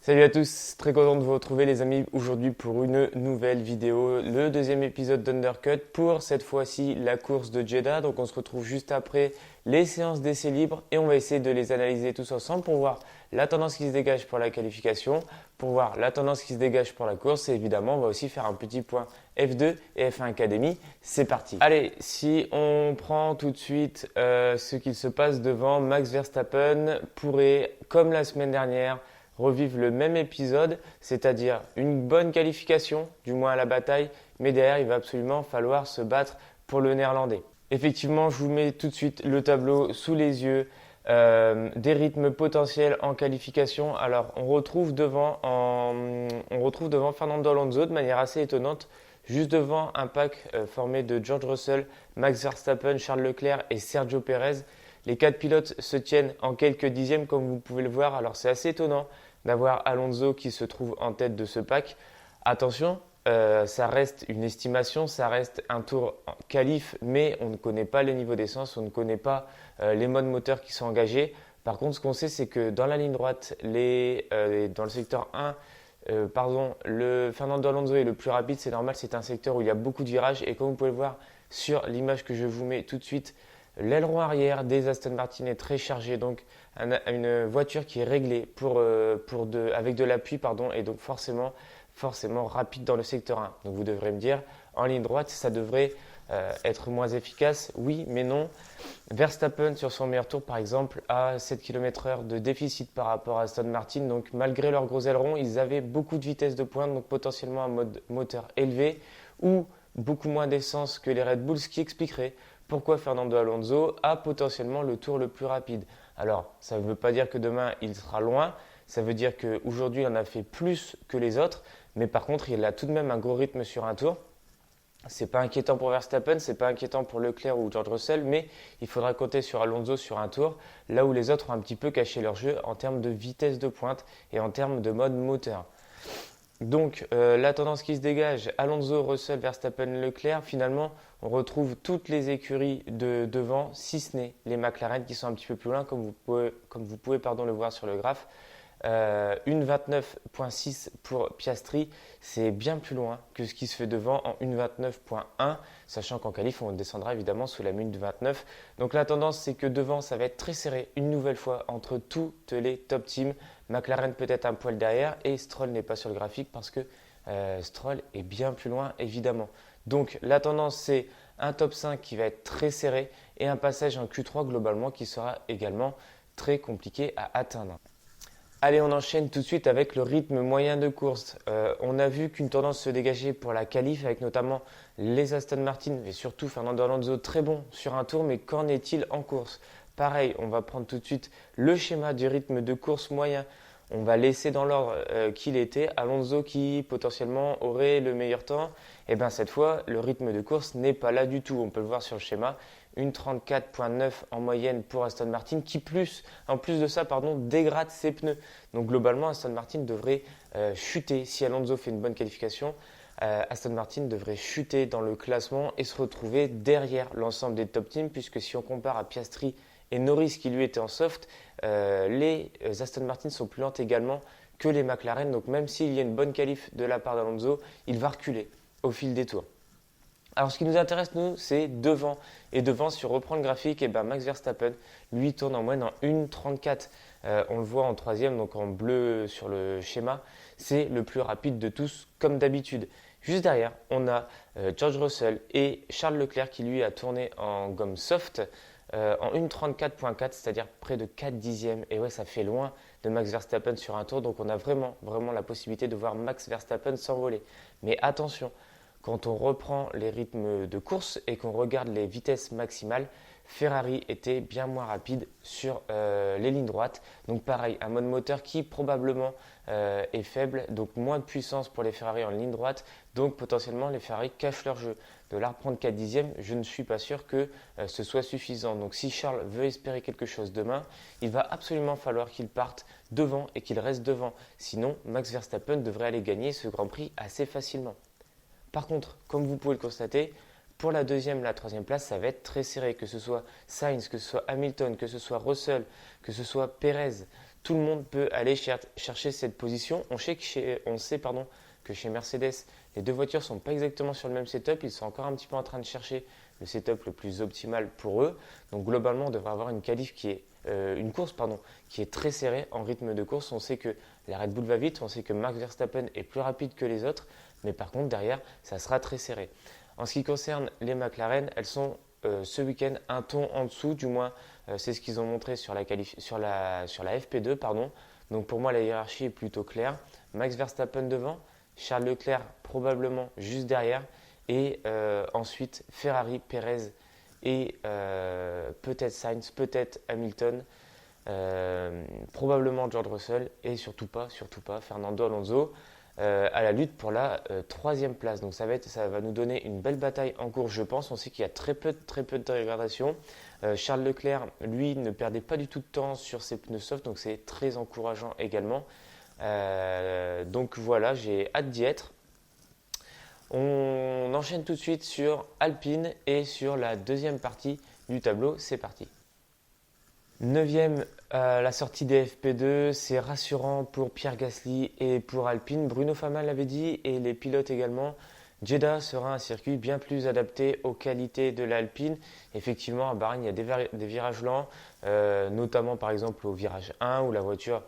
Salut à tous, très content de vous retrouver les amis aujourd'hui pour une nouvelle vidéo, le deuxième épisode d'Undercut pour cette fois-ci la course de Jeddah. Donc on se retrouve juste après les séances d'essais libres et on va essayer de les analyser tous ensemble pour voir la tendance qui se dégage pour la qualification, pour voir la tendance qui se dégage pour la course et évidemment on va aussi faire un petit point F2 et F1 Academy. C'est parti. Allez, si on prend tout de suite ce qu'il se passe devant, Max Verstappen pourrait, comme la semaine dernière, revivre le même épisode, c'est-à-dire une bonne qualification, du moins à la bataille, mais derrière, il va absolument falloir se battre pour le néerlandais. Effectivement, je vous mets tout de suite le tableau sous les yeux des rythmes potentiels en qualification. Alors, on retrouve devant Fernando Alonso de manière assez étonnante, juste devant un pack formé de George Russell, Max Verstappen, Charles Leclerc et Sergio Perez. Les quatre pilotes se tiennent en quelques dixièmes, comme vous pouvez le voir. Alors, c'est assez étonnant d'avoir Alonso qui se trouve en tête de ce pack. Attention, ça reste une estimation, ça reste un tour qualif, mais on ne connaît pas les niveaux d'essence, on ne connaît pas les modes moteurs qui sont engagés. Par contre, ce qu'on sait, c'est que dans la ligne droite, dans le secteur 1, le Fernando Alonso est le plus rapide, c'est normal, c'est un secteur où il y a beaucoup de virages. Et comme vous pouvez le voir sur l'image que je vous mets tout de suite, l'aileron arrière des Aston Martin est très chargé, donc une voiture qui est réglée avec de l'appui, et donc forcément rapide dans le secteur 1. Donc vous devrez me dire, en ligne droite, ça devrait être moins efficace. Oui, mais non. Verstappen, sur son meilleur tour, par exemple, a 7 km/h de déficit par rapport à Aston Martin. Donc malgré leurs gros ailerons, ils avaient beaucoup de vitesse de pointe, donc potentiellement un mode moteur élevé ou beaucoup moins d'essence que les Red Bull, ce qui expliquerait pourquoi Fernando Alonso a potentiellement le tour le plus rapide. Alors, ça ne veut pas dire que demain il sera loin, ça veut dire qu'aujourd'hui il en a fait plus que les autres, mais par contre il a tout de même un gros rythme sur un tour. C'est pas inquiétant pour Verstappen, c'est pas inquiétant pour Leclerc ou George Russell, mais il faudra compter sur Alonso sur un tour, là où les autres ont un petit peu caché leur jeu en termes de vitesse de pointe et en termes de mode moteur. Donc la tendance qui se dégage, Alonso, Russell, Verstappen, Leclerc, finalement on retrouve toutes les écuries de devant, si ce n'est les McLaren qui sont un petit peu plus loin, comme vous pouvez le voir sur le graphe. Une 29.6 pour Piastri, c'est bien plus loin que ce qui se fait devant en 1.29.1, sachant qu'en qualif on descendra évidemment sous la minute 29. Donc la tendance c'est que devant ça va être très serré une nouvelle fois entre toutes les top teams. McLaren peut-être un poil derrière et Stroll n'est pas sur le graphique parce que Stroll est bien plus loin évidemment. Donc la tendance c'est un top 5 qui va être très serré et un passage en Q3 globalement qui sera également très compliqué à atteindre. Allez, on enchaîne tout de suite avec le rythme moyen de course. On a vu qu'une tendance se dégageait pour la qualif avec notamment les Aston Martin et surtout Fernando Alonso très bon sur un tour, mais qu'en est-il en course? Pareil, on va prendre tout de suite le schéma du rythme de course moyen. On va laisser dans l'ordre qu'il était. Alonso qui potentiellement aurait le meilleur temps. Et bien cette fois, le rythme de course n'est pas là du tout. On peut le voir sur le schéma. Une 34.9 en moyenne pour Aston Martin qui en plus de ça dégrade ses pneus. Donc globalement, Aston Martin devrait chuter. Si Alonso fait une bonne qualification, Aston Martin devrait chuter dans le classement et se retrouver derrière l'ensemble des top teams, puisque si on compare à Piastri et Norris qui lui était en soft, les Aston Martin sont plus lentes également que les McLaren. Donc même s'il y a une bonne qualif de la part d'Alonso, il va reculer au fil des tours. Alors ce qui nous intéresse nous, c'est devant. Et devant, si on reprend le graphique, Max Verstappen, lui tourne en moyenne en 1.34. On le voit en troisième, donc en bleu sur le schéma. C'est le plus rapide de tous, comme d'habitude. Juste derrière, on a George Russell et Charles Leclerc qui lui a tourné en gomme soft en 1.34.4, c'est-à-dire près de 4 dixièmes. Et ouais, ça fait loin de Max Verstappen sur un tour. Donc on a vraiment la possibilité de voir Max Verstappen s'envoler. Mais attention, quand on reprend les rythmes de course et qu'on regarde les vitesses maximales, Ferrari était bien moins rapide sur les lignes droites. Donc pareil, un mode moteur qui probablement est faible, donc moins de puissance pour les Ferrari en ligne droite. Donc potentiellement les Ferrari cachent leur jeu. De là reprendre 4 dixièmes, je ne suis pas sûr que ce soit suffisant. Donc si Charles veut espérer quelque chose demain, il va absolument falloir qu'il parte devant et qu'il reste devant. Sinon, Max Verstappen devrait aller gagner ce Grand Prix assez facilement. Par contre, comme vous pouvez le constater, pour la deuxième, la troisième place, ça va être très serré, que ce soit Sainz, que ce soit Hamilton, que ce soit Russell, que ce soit Perez. tout le monde peut aller chercher cette position. On sait que chez Mercedes, les deux voitures ne sont pas exactement sur le même setup. Ils sont encore un petit peu en train de chercher le setup le plus optimal pour eux. Donc globalement, on devrait avoir une course qui est très serrée en rythme de course. On sait que la Red Bull va vite, on sait que Max Verstappen est plus rapide que les autres, mais par contre derrière, ça sera très serré. En ce qui concerne les McLaren, elles sont ce week-end un ton en dessous, du moins c'est ce qu'ils ont montré sur la FP2. Donc pour moi, la hiérarchie est plutôt claire. Max Verstappen devant, Charles Leclerc probablement juste derrière, et ensuite Ferrari, Perez et peut-être Sainz, peut-être Hamilton, probablement George Russell et surtout pas Fernando Alonso à la lutte pour la troisième place. Donc ça va nous donner une belle bataille en course, je pense. On sait qu'il y a très peu de dégradation. Charles Leclerc, lui, ne perdait pas du tout de temps sur ses pneus soft, donc c'est très encourageant également. Donc voilà, j'ai hâte d'y être. On enchaîne tout de suite sur Alpine et sur la deuxième partie du tableau. C'est parti. 9e à la sortie des FP2, c'est rassurant pour Pierre Gasly et pour Alpine. Bruno Famin l'avait dit et les pilotes également. Jeddah sera un circuit bien plus adapté aux qualités de l'Alpine. Effectivement, à Bahreïn, il y a des virages lents, notamment par exemple au virage 1 où la voiture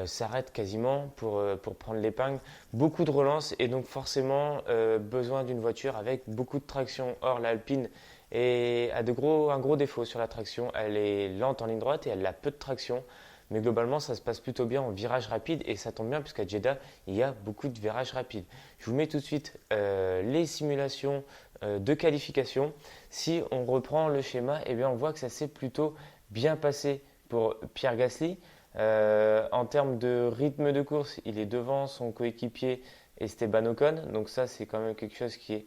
s'arrête quasiment pour prendre l'épingle. Beaucoup de relance et donc forcément besoin d'une voiture avec beaucoup de traction. Or, l'Alpine a un gros défaut sur la traction. Elle est lente en ligne droite et elle a peu de traction. Mais globalement, ça se passe plutôt bien en virage rapide et ça tombe bien puisqu'à Jeddah, il y a beaucoup de virages rapides. Je vous mets tout de suite les simulations de qualification. Si on reprend le schéma, eh bien, on voit que ça s'est plutôt bien passé pour Pierre Gasly. En termes de rythme de course, il est devant son coéquipier Esteban Ocon. Donc ça, c'est quand même quelque chose qui est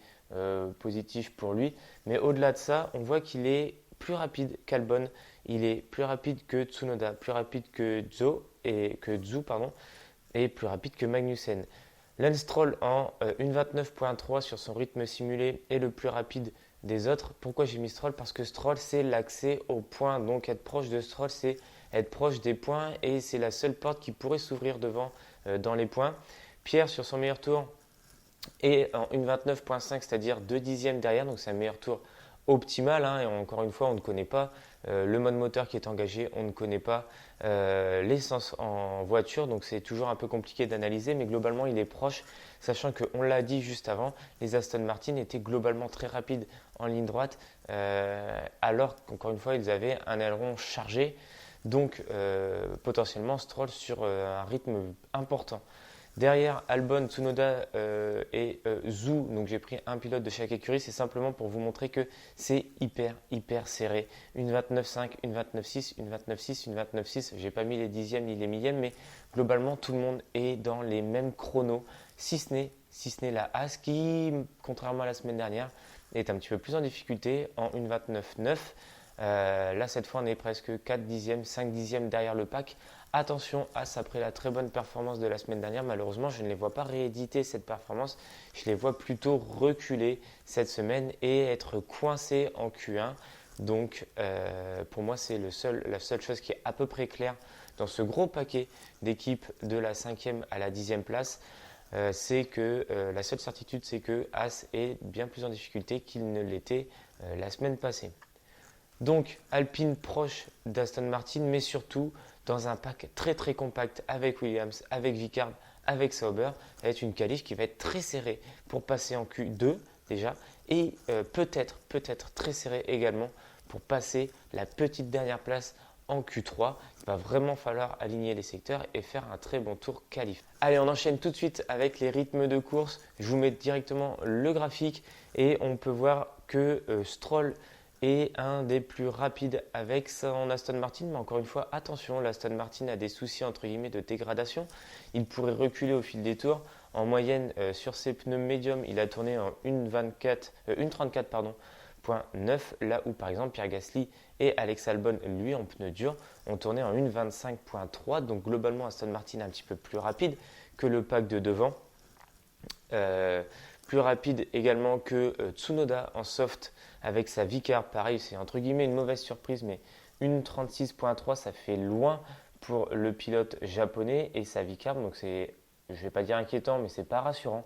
positif pour lui. Mais au-delà de ça, on voit qu'il est plus rapide qu'Albon. Il est plus rapide que Tsunoda, plus rapide que Zhou, et plus rapide que Magnussen. Lance Stroll en 1.29.3 sur son rythme simulé est le plus rapide des autres. Pourquoi j'ai mis Stroll? Parce que Stroll, c'est l'accès aux points. Donc être proche de Stroll, c'est être proche des points et c'est la seule porte qui pourrait s'ouvrir devant dans les points. Pierre, sur son meilleur tour, est en 1.29.5, c'est-à-dire 2 dixièmes derrière. Donc c'est un meilleur tour optimal, et encore une fois, on ne connaît pas le mode moteur qui est engagé, on ne connaît pas l'essence en voiture, donc c'est toujours un peu compliqué d'analyser, mais globalement il est proche, sachant qu'on l'a dit juste avant, les Aston Martin étaient globalement très rapides en ligne droite, alors qu'encore une fois ils avaient un aileron chargé, donc potentiellement Stroll sur un rythme important. Derrière Albon, Tsunoda et Zhou, donc j'ai pris un pilote de chaque écurie, c'est simplement pour vous montrer que c'est hyper serré. Une 29.5, une 29.6, une 29.6, une 29.6. J'ai pas mis les dixièmes ni les millièmes, mais globalement tout le monde est dans les mêmes chronos, si ce n'est la Haas qui, contrairement à la semaine dernière, est un petit peu plus en difficulté en une 29.9. Là cette fois on est presque 4 dixièmes, 5 dixièmes derrière le pack. Attention, As, après la très bonne performance de la semaine dernière, malheureusement, je ne les vois pas rééditer cette performance. Je les vois plutôt reculer cette semaine et être coincés en Q1. Donc, pour moi, c'est la seule chose qui est à peu près claire dans ce gros paquet d'équipes de la 5e à la 10e place. C'est que la seule certitude, c'est que As est bien plus en difficulté qu'il ne l'était la semaine passée. Donc, Alpine proche d'Aston Martin, mais surtout dans un pack très compact avec Williams, avec Vicard, avec Sauber. Ça va être une qualif qui va être très serrée pour passer en Q2 déjà et peut-être très serrée également pour passer la petite dernière place en Q3. Il va vraiment falloir aligner les secteurs et faire un très bon tour qualif. Allez, on enchaîne tout de suite avec les rythmes de course. Je vous mets directement le graphique et on peut voir que Stroll est un des plus rapides avec son Aston Martin, mais encore une fois, attention, l'Aston Martin a des soucis entre guillemets de dégradation. Il pourrait reculer au fil des tours. En moyenne, sur ses pneus médiums, il a tourné en 1.34.9, là où par exemple Pierre Gasly et Alex Albon, lui, en pneus durs, ont tourné en 1.25.3. Donc globalement, Aston Martin est un petit peu plus rapide que le pack de devant. Plus rapide également que Tsunoda en soft avec sa Vicard. Pareil, c'est entre guillemets une mauvaise surprise, mais 1.36.3, ça fait loin pour le pilote japonais et sa Vicarb, donc c'est, je ne vais pas dire inquiétant, mais c'est pas rassurant.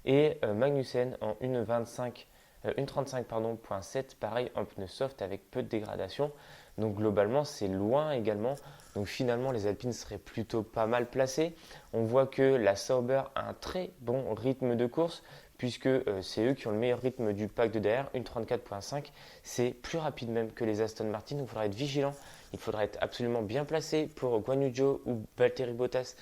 Et Magnussen en 1.35 pardon, .7, pareil en pneu soft avec peu de dégradation. Donc globalement, c'est loin également. Donc finalement, les Alpines seraient plutôt pas mal placées. On voit que la Sauber a un très bon rythme de course, puisque c'est eux qui ont le meilleur rythme du pack de derrière, 1.34.5. C'est plus rapide même que les Aston Martin, donc il faudra être vigilant. Il faudra être absolument bien placé pour Guan Yu Zhou ou Valtteri Bottas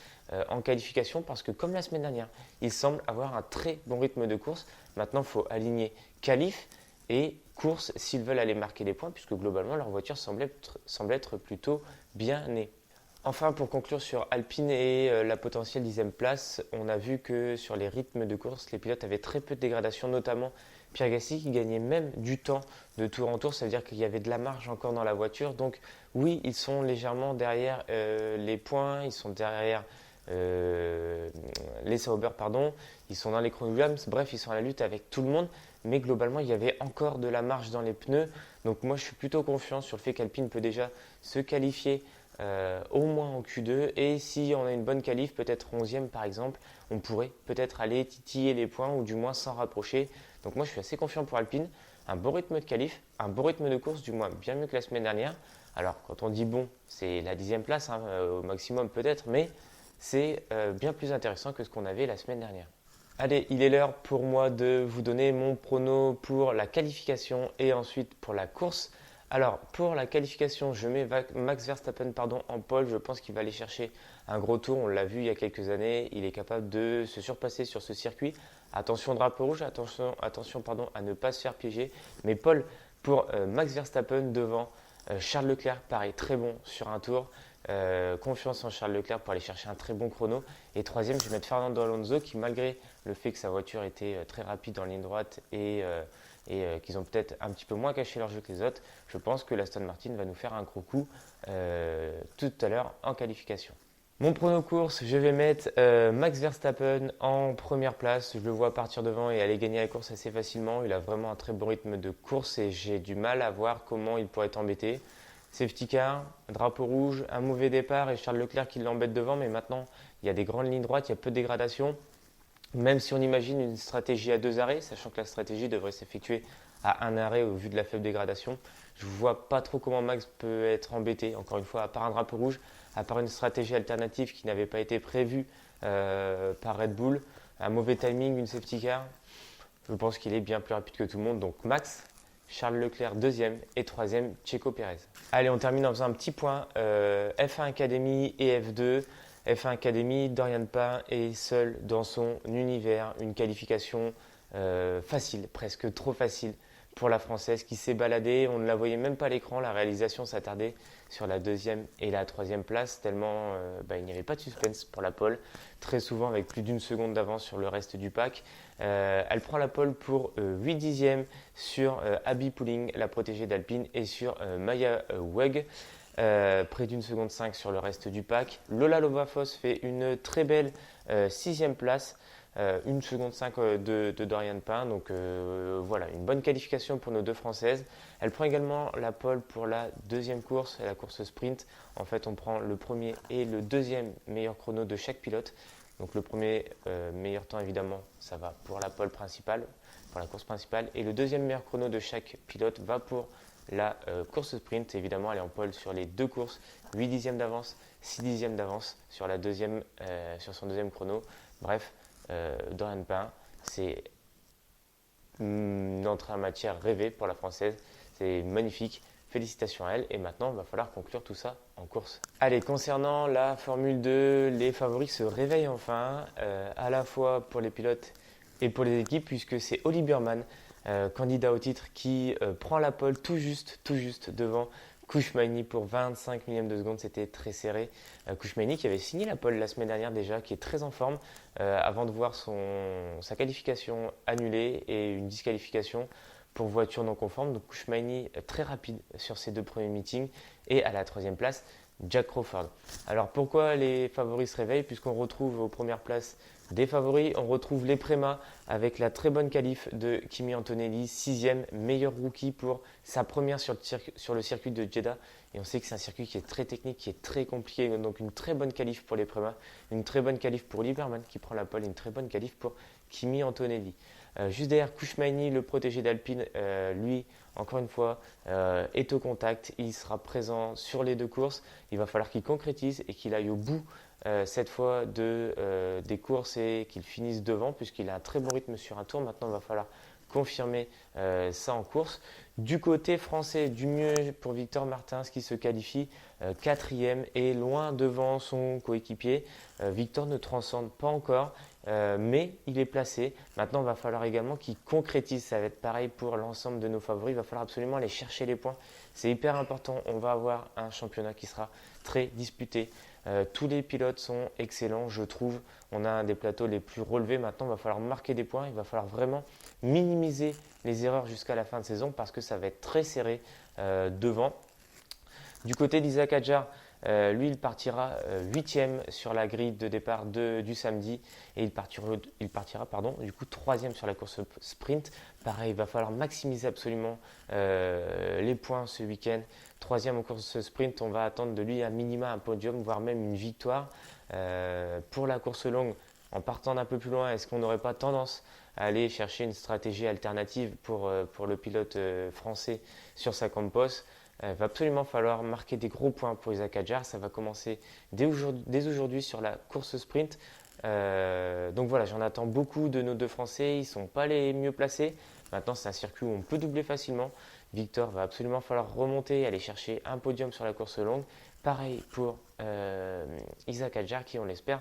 en qualification, parce que comme la semaine dernière, ils semblent avoir un très bon rythme de course. Maintenant, il faut aligner qualif et course s'ils veulent aller marquer les points, puisque globalement, leur voiture semble être plutôt bien née. Enfin, pour conclure sur Alpine et la potentielle 10e place, on a vu que sur les rythmes de course, les pilotes avaient très peu de dégradation, notamment Pierre Gasly qui gagnait même du temps de tour en tour, ça veut dire qu'il y avait de la marge encore dans la voiture. Donc oui, ils sont légèrement derrière les points, ils sont derrière les Sauber, pardon, ils sont dans les Chrono Williams, bref, ils sont à la lutte avec tout le monde, mais globalement, il y avait encore de la marge dans les pneus. Donc moi, je suis plutôt confiant sur le fait qu'Alpine peut déjà se qualifier au moins en Q2, et si on a une bonne qualif, peut-être 11e par exemple, on pourrait peut-être aller titiller les points ou du moins s'en rapprocher. Donc moi je suis assez confiant pour Alpine, un bon rythme de qualif, un bon rythme de course, du moins bien mieux que la semaine dernière. Alors quand on dit bon, c'est la 10e place hein, au maximum peut-être, mais c'est bien plus intéressant que ce qu'on avait la semaine dernière. Allez, il est l'heure pour moi de vous donner mon prono pour la qualification et ensuite pour la course. Alors, pour la qualification, je mets Max Verstappen en pole. Je pense qu'il va aller chercher un gros tour. On l'a vu il y a quelques années. Il est capable de se surpasser sur ce circuit. Attention drapeau rouge, attention à ne pas se faire piéger. Mais pole pour Max Verstappen devant Charles Leclerc, pareil, très bon sur un tour. Confiance en Charles Leclerc pour aller chercher un très bon chrono. Et troisième, je vais mettre Fernando Alonso qui, malgré le fait que sa voiture était très rapide en ligne droite et qu'ils ont peut-être un petit peu moins caché leur jeu que les autres, je pense que l'Aston Martin va nous faire un gros coup tout à l'heure en qualification. Mon prono course, je vais mettre Max Verstappen en première place. Je le vois partir devant et aller gagner la course assez facilement. Il a vraiment un très bon rythme de course et j'ai du mal à voir comment il pourrait t'embêter. Safety car, drapeau rouge, un mauvais départ et Charles Leclerc qui l'embête devant. Mais maintenant, il y a des grandes lignes droites, il y a peu de dégradation. Même si on imagine une stratégie à 2 arrêts, sachant que la stratégie devrait s'effectuer à un arrêt au vu de la faible dégradation, je ne vois pas trop comment Max peut être embêté. Encore une fois, à part un drapeau rouge, à part une stratégie alternative qui n'avait pas été prévue par Red Bull, un mauvais timing, une safety car, je pense qu'il est bien plus rapide que tout le monde. Donc Max, Charles Leclerc deuxième et troisième, Checo Pérez. Allez, on termine en faisant un petit point F1 Academy et F2. F1 Academy, Dorian Pain est seul dans son univers. Une qualification facile, presque trop facile pour la Française qui s'est baladée. On ne la voyait même pas à l'écran. La réalisation s'attardait sur la deuxième et la troisième place tellement il n'y avait pas de suspense pour la pole. Très souvent avec plus d'une seconde d'avance sur le reste du pack. Elle prend la pole pour 8 dixièmes sur Abby Pulling, la protégée d'Alpine, et sur Maya Weg. Près d'une seconde 5 sur le reste du pack. Lola Lovafos fait une très belle 6e place, 1 seconde 5 de Dorian Pain. Donc voilà, une bonne qualification pour nos deux Françaises. Elle prend également la pole pour la deuxième course, la course sprint. En fait, on prend le premier et le deuxième meilleur chrono de chaque pilote. Donc le premier meilleur temps, évidemment, ça va pour la pole principale, pour la course principale. Et le deuxième meilleur chrono de chaque pilote va pour la course sprint. Évidemment, elle est en pole sur les deux courses, 8 dixièmes d'avance, 6 dixièmes d'avance sur, sur son deuxième chrono. Bref, Dorian Pain, c'est une entrée en matière rêvée pour la Française. C'est magnifique. Félicitations à elle. Et maintenant, il va falloir conclure tout ça en course. Allez, concernant la Formule 2, les favoris se réveillent enfin, à la fois pour les pilotes et pour les équipes, puisque c'est Oli Burman, candidat au titre, qui prend la pole tout juste devant Kouchmaini pour 25 millièmes de seconde. C'était très serré. Kouchmaini qui avait signé la pole la semaine dernière déjà, qui est très en forme, avant de voir sa qualification annulée et une disqualification pour voiture non conforme. Donc Kouchmaini très rapide sur ses deux premiers meetings. Et à la troisième place, Jack Crawford. Alors pourquoi les favoris se réveillent? Puisqu'on retrouve aux premières places des favoris, on retrouve les Préma avec la très bonne qualif de Kimi Antonelli, 6e, meilleur rookie pour sa première sur le circuit de Jeddah. Et on sait que c'est un circuit qui est très technique, qui est très compliqué. Donc une très bonne qualif pour les Préma, une très bonne qualif pour Lieberman qui prend la pole, et une très bonne qualif pour Kimi Antonelli. Juste derrière, Kouchmaini, le protégé d'Alpine, lui, encore une fois, est au contact. Il sera présent sur les deux courses. Il va falloir qu'il concrétise et qu'il aille au bout cette fois des courses et qu'il finisse devant, puisqu'il a un très bon rythme sur un tour. Maintenant, il va falloir confirmer ça en course. Du côté français, du mieux pour Victor Martins qui se qualifie quatrième et loin devant son coéquipier. Victor ne transcende pas encore, mais il est placé. Maintenant, il va falloir également qu'il concrétise. Ça va être pareil pour l'ensemble de nos favoris. Il va falloir absolument aller chercher les points. C'est hyper important. On va avoir un championnat qui sera très disputé. Tous les pilotes sont excellents, je trouve. On a un des plateaux les plus relevés. Maintenant, il va falloir marquer des points. Il va falloir vraiment minimiser les erreurs jusqu'à la fin de saison parce que ça va être très serré devant. Du côté d'Isaac Hadjar, lui, il partira 8e sur la grille de départ du samedi et il partira du coup 3e sur la course sprint. Pareil, il va falloir maximiser absolument les points ce week-end. 3e en course sprint, on va attendre de lui un minima, un podium, voire même une victoire. Pour la course longue, en partant d'un peu plus loin, est-ce qu'on n'aurait pas tendance à aller chercher une stratégie alternative pour le pilote français sur sa Campos? Il va absolument falloir marquer des gros points pour Isaac Hadjar. Ça va commencer dès aujourd'hui sur la course sprint. Donc voilà, j'en attends beaucoup de nos deux Français. Ils ne sont pas les mieux placés. Maintenant, c'est un circuit où on peut doubler facilement. Victor va absolument falloir remonter et aller chercher un podium sur la course longue. Pareil pour Isaac Hadjar qui, on l'espère,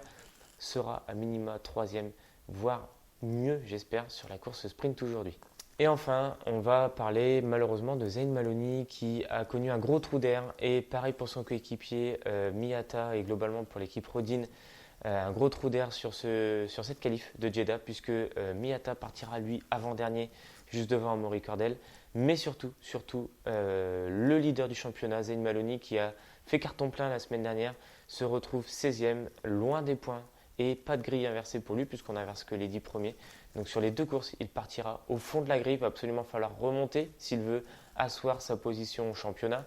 sera à minima 3e, voire mieux, j'espère, sur la course sprint aujourd'hui. Et enfin, on va parler malheureusement de Zayn Maloney qui a connu un gros trou d'air. Et pareil pour son coéquipier Miyata et globalement pour l'équipe Rodin, un gros trou d'air sur cette qualif de Jeddah puisque Miyata partira lui avant-dernier juste devant Amaury Cordel. Mais surtout, le leader du championnat, Zayn Maloney, qui a fait carton plein la semaine dernière, se retrouve 16e, loin des points. Et pas de grille inversée pour lui puisqu'on inverse que les 10 premiers. Donc sur les deux courses, il partira au fond de la grille. Il va absolument falloir remonter s'il veut asseoir sa position au championnat.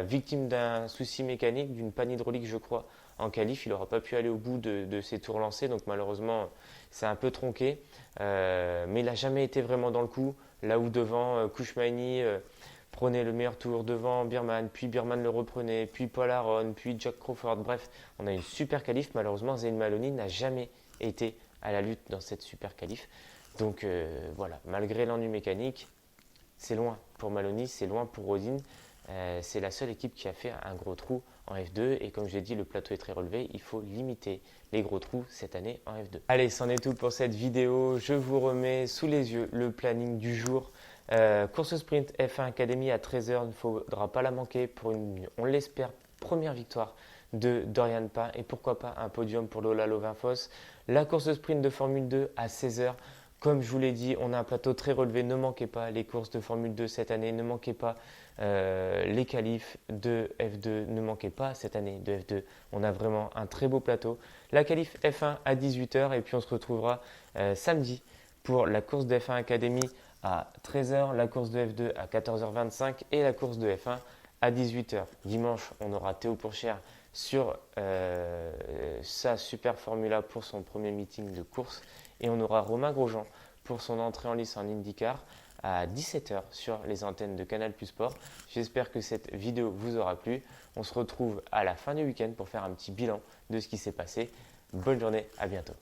Victime d'un souci mécanique, d'une panne hydraulique je crois en qualif. Il n'aura pas pu aller au bout de ses tours lancés. Donc malheureusement c'est un peu tronqué. Mais il n'a jamais été vraiment dans le coup. Là où devant Kouchmaini prenait le meilleur tour devant Birman, puis Birman le reprenait, puis Paul Aron, puis Jack Crawford. Bref, on a une super qualif. Malheureusement, Zayn Maloney n'a jamais été à la lutte dans cette super qualif. Donc voilà, malgré l'ennui mécanique, c'est loin pour Maloney, c'est loin pour Rodin. C'est la seule équipe qui a fait un gros trou en F2 et comme je l'ai dit, le plateau est très relevé, il faut limiter les gros trous cette année en F2. Allez, c'en est tout pour cette vidéo. Je vous remets sous les yeux le planning du jour. Course sprint F1 Academy à 13h, il ne faudra pas la manquer pour une, on l'espère, première victoire de Dorian Pain et pourquoi pas un podium pour Lola Lovinfos. La course sprint de Formule 2 à 16h. Comme je vous l'ai dit, on a un plateau très relevé. Ne manquez pas les courses de Formule 2 cette année. Ne manquez pas les qualifs de F2. Ne manquez pas cette année de F2. On a vraiment un très beau plateau. La qualif F1 à 18h et puis on se retrouvera samedi pour la course de F1 Academy à 13h, la course de F2 à 14h25 et la course de F1 à 18h. Dimanche, on aura Théo Pourchère sur sa Super Formula pour son premier meeting de course et on aura Romain Grosjean pour son entrée en lice en IndyCar à 17h sur les antennes de Canal+ Sport. J'espère que cette vidéo vous aura plu. On se retrouve à la fin du week-end pour faire un petit bilan de ce qui s'est passé. Bonne journée, à bientôt.